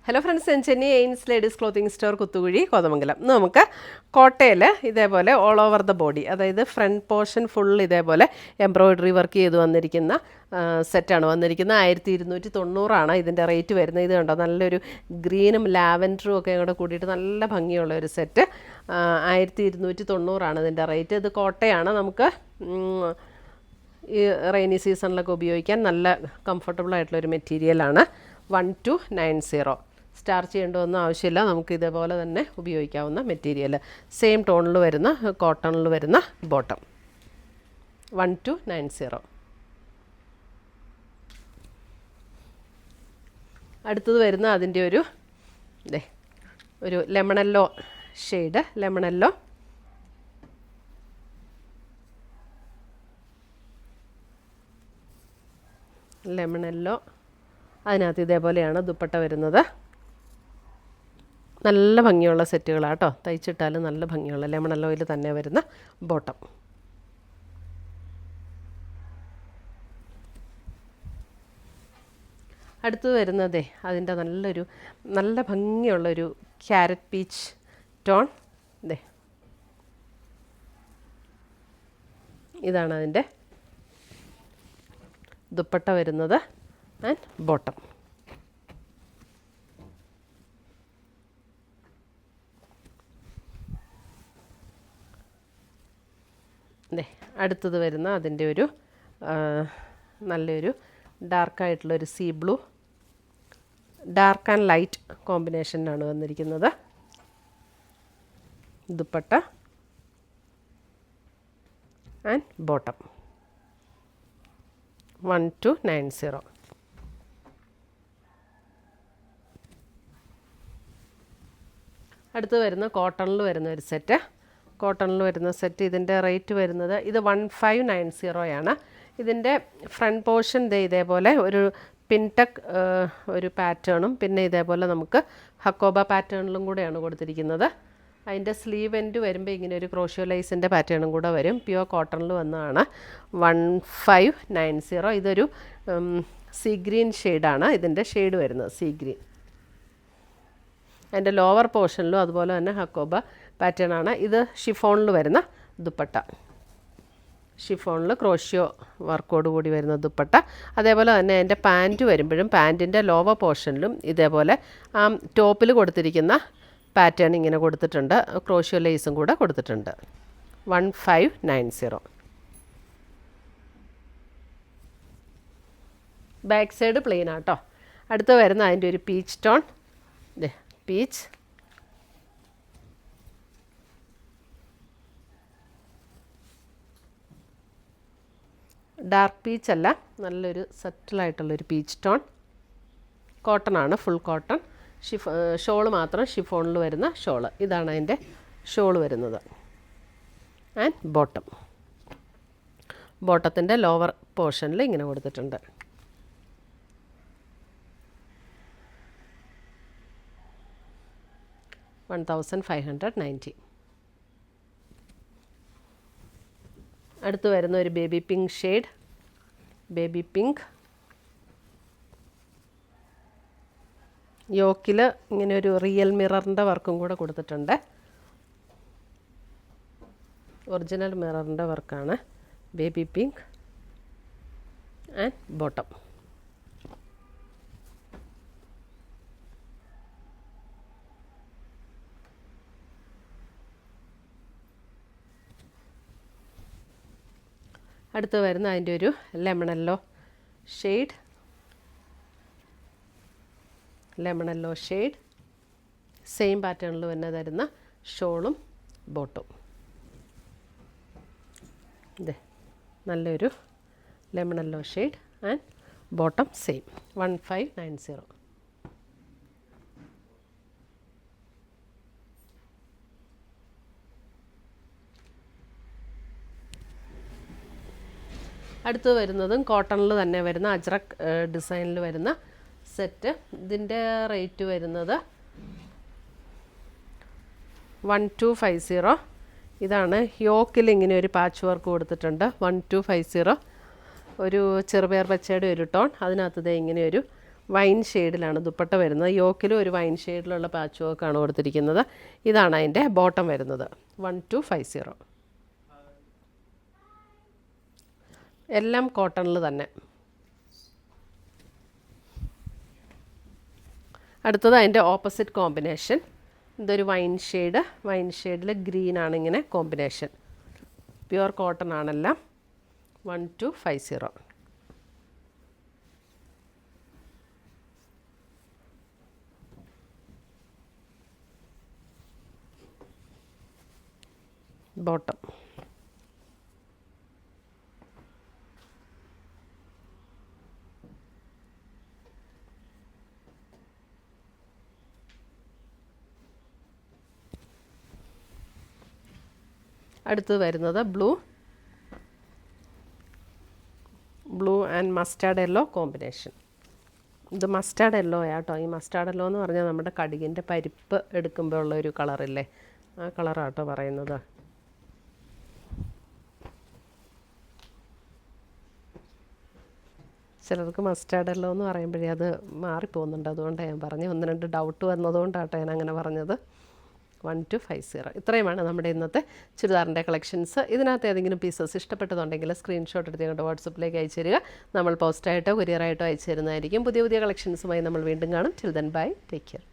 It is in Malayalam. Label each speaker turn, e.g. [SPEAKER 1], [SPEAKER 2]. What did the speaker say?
[SPEAKER 1] ഹലോ ഫ്രണ്ട്സ്, ഞാൻ ചെന്നൈ എയിൻസ് ladies clothing store Kuthukuzhi Kothamangalam. നമുക്ക് കോട്ടയിൽ ഇതേപോലെ ഓൾ ഓവർ ദ ബോഡി, അതായത് ഫ്രണ്ട് പോർഷൻ ഫുൾ ഇതേപോലെ എംബ്രോയ്ഡറി വർക്ക് ചെയ്ത് വന്നിരിക്കുന്ന സെറ്റാണ് വന്നിരിക്കുന്നത്. 1290 ഇതിൻ്റെ റേറ്റ് വരുന്നത്. ഇത് കണ്ടോ, നല്ലൊരു ഗ്രീനും ലാവൻഡറും ഒക്കെ കൂടെ കൂടിയിട്ട് നല്ല ഭംഗിയുള്ള ഒരു സെറ്റ്. 1290 ഇതിൻ്റെ റേറ്റ്. ഇത് കോട്ടയാണ്. നമുക്ക് ഈ റെയിനി സീസണിലൊക്കെ ഉപയോഗിക്കാൻ നല്ല കംഫർട്ടബിൾ ആയിട്ടുള്ളൊരു മെറ്റീരിയലാണ്. 1290. സ്റ്റാർച്ച് ചെയ്യേണ്ടതൊന്നും ആവശ്യമില്ല. നമുക്ക് ഇതേപോലെ തന്നെ ഉപയോഗിക്കാവുന്ന മെറ്റീരിയൽ. സെയിം ടോണിൽ വരുന്ന കോട്ടണിൽ വരുന്ന ബോട്ടം. 1290. അടുത്തത് വരുന്ന അതിൻ്റെ ഒരു ലെമണല്ലോ ഷെയ്ഡ്. ലെമണല്ലോ അതിനകത്ത് ഇതേപോലെയാണ് ദുപ്പട്ട വരുന്നത്. നല്ല ഭംഗിയുള്ള സെറ്റുകളാണ് കേട്ടോ. തയ്ച്ചിട്ടാലും നല്ല ഭംഗിയുള്ള ലെമണല്ലോയിൽ തന്നെ വരുന്ന ബോട്ടം. അടുത്തത് വരുന്നതേ അതിൻ്റെ നല്ല ഭംഗിയുള്ളൊരു ക്യാരറ്റ് പീച്ച് ടോൺ. ഇതാണ് അതിൻ്റെ ദുപ്പട്ട വരുന്നത് ആൻഡ് ബോട്ടം. അടുത്തത് വരുന്ന അതിൻ്റെ നല്ലൊരു ഡാർക്കായിട്ടുള്ളൊരു sea blue, dark and light കോമ്പിനേഷനിലാണ് വന്നിരിക്കുന്നത്. Dupatta and bottom. 1290. അടുത്ത് വരുന്ന കോട്ടണിൽ വരുന്ന ഒരു സെറ്റ്. ഇതിൻ്റെ റേറ്റ് വരുന്നത്, ഇത് 1590 ഇതിൻ്റെ ഫ്രണ്ട് പോർഷൻ ഇതേപോലെ ഒരു പിൻടക്ക് ഒരു പാറ്റേണും പിന്നെ ഇതേപോലെ നമുക്ക് ഹക്കോബ പാറ്റേണിലും കൂടെയാണ് കൊടുത്തിരിക്കുന്നത്. അതിൻ്റെ സ്ലീവ് എൻഡ് വരുമ്പോൾ ഇങ്ങനെ ഒരു ക്രോഷ്യോ ലൈസിൻ്റെ പാറ്റേണും കൂടെ വരും. പ്യുവർ കോട്ടണിൽ വന്നതാണ്. 1590. ഇതൊരു സീ ഗ്രീൻ ഷെയ്ഡാണ് ഇതിൻ്റെ ഷെയ്ഡ് വരുന്നത്, സീ ഗ്രീൻ. അതിൻ്റെ ലോവർ പോർഷനിലും അതുപോലെ തന്നെ ഹക്കോബ പാറ്റേൺ ആണ്. ഇത് ഷിഫോണിൽ വരുന്ന ദുപ്പട്ട. ഷിഫോണിൽ ക്രോഷ്യോ വർക്കോട് കൂടി വരുന്ന ദുപ്പട്ട. അതേപോലെ തന്നെ അതിൻ്റെ പാൻറ്റ് വരുമ്പോഴും പാൻറ്റിൻ്റെ ലോവർ പോർഷനിലും ഇതേപോലെ ടോപ്പിൽ കൊടുത്തിരിക്കുന്ന പാറ്റേൺ ഇങ്ങനെ കൊടുത്തിട്ടുണ്ട്. ക്രോഷ്യോ ലേസും കൂടെ കൊടുത്തിട്ടുണ്ട്. 1590. ബാക്ക് സൈഡ് പ്ലെയിൻ ആട്ടോ. അടുത്ത് വരുന്ന അതിൻ്റെ ഒരു peach tone. Peach. Dark peach അല്ല, നല്ലൊരു സറ്റിലായിട്ടുള്ളൊരു പീച്ച് ടോൺ. കോട്ടൺ ആണ്, ഫുൾ കോട്ടൺ. ഷോള് മാത്രം ഷിഫോണിൽ വരുന്ന ഷോള്. ഇതാണ് അതിൻ്റെ ഷോള് വരുന്നത്. And bottom. ബോട്ടത്തിൻ്റെ ലോവർ പോർഷനിൽ ഇങ്ങനെ കൊടുത്തിട്ടുണ്ട്. $1590. അടുത്ത് വരുന്ന ഒരു baby pink shade. Baby pink. യോക്കിൽ ഇങ്ങനെ ഒരു റിയൽ മിററിൻ്റെ വർക്കും കൂടെ കൊടുത്തിട്ടുണ്ട്. ഒറിജിനൽ മിററിൻ്റെ വർക്കാണ്. Baby pink and bottom. അടുത്ത് വരുന്ന അതിൻ്റെ ഒരു ലെമണല്ലോ ഷെയ്ഡ്. സെയിം പാറ്റേണിൽ തന്നെ തരുന്ന ഷോളും ബോട്ടും. നല്ലൊരു ലെമണല്ലോ ഷെയ്ഡ് ആൻഡ് ബോട്ടം സെയിം. 1590. അടുത്ത് വരുന്നതും കോട്ടണിൽ തന്നെ വരുന്ന അജ്രക് ഡിസൈനിൽ വരുന്ന സെറ്റ്. ഇതിൻ്റെ റേറ്റ് വരുന്നത് 1250. ഇതാണ് യോക്കിൽ ഇങ്ങനെ ഒരു പാച്ച് വർക്ക് കൊടുത്തിട്ടുണ്ട്. 1250. ഒരു ചെറുപയർ പച്ചയുടെ ഒരു ടോൺ. അതിനകത്ത് ഇങ്ങനെ ഒരു വൈൻ ഷെയ്ഡിലാണ് ദുപ്പട്ട വരുന്നത്. യോക്കിലും ഒരു വൈൻ ഷെയ്ഡിലുള്ള പാച്ച് വർക്കാണ് കൊടുത്തിരിക്കുന്നത്. ഇതാണ് അതിൻ്റെ ബോട്ടം വരുന്നത്. 1250. എല്ലാം കോട്ടണിൽ തന്നെ. അടുത്തത് അതിൻ്റെ ഓപ്പോസിറ്റ് കോമ്പിനേഷൻ. ഇതൊരു വൈൻ ഷെയ്ഡിൽ ഗ്രീനാണ് ഇങ്ങനെ കോമ്പിനേഷൻ. പ്യുവർ കോട്ടൺ ആണെല്ലാം. 1250. ബോട്ടം. അടുത്തത് വരുന്നത് ബ്ലൂ ആൻഡ് മസ്റ്റാർഡ് യെല്ലോ കോമ്പിനേഷൻ. ഇത് മസ്റ്റാർഡ് യെല്ലോ ആട്ടോ. ഈ മസ്റ്റാർഡ് യെല്ലോ എന്ന് പറഞ്ഞാൽ നമ്മുടെ കടുകിൻ്റെ പരിപ്പ് എടുക്കുമ്പോൾ ഉള്ള ഒരു കളറില്ലേ, ആ കളറാട്ടോ പറയുന്നത്. ചിലർക്ക് മസ്റ്റാർഡ് യെല്ലോ എന്ന് പറയുമ്പോഴേ അത് മാറിപ്പോകുന്നുണ്ട്. അതുകൊണ്ടാണ് ഞാൻ പറഞ്ഞത്. 1-2 ഡൗട്ട് വന്നതുകൊണ്ടാട്ടോ ഞാൻ അങ്ങനെ പറഞ്ഞത്. 1250. ഇത്രയുമാണ് നമ്മുടെ ഇന്നത്തെ ചുരിദാറിൻ്റെ കളക്ഷൻസ്. ഇതിനകത്ത് ഏതെങ്കിലും പീസസ് ഇഷ്ടപ്പെട്ടതുണ്ടെങ്കിൽ സ്ക്രീൻഷോട്ട് എടുത്ത് ഞങ്ങളുടെ വാട്സപ്പിലേക്ക് അയച്ചു തരിക. നമ്മൾ പോസ്റ്റായിട്ടോ കൊറിയറായിട്ടോ അയച്ചു തരുന്നതായിരിക്കും. പുതിയ കളക്ഷൻസുമായി നമ്മൾ വീണ്ടും കാണും. Till then bye, take care.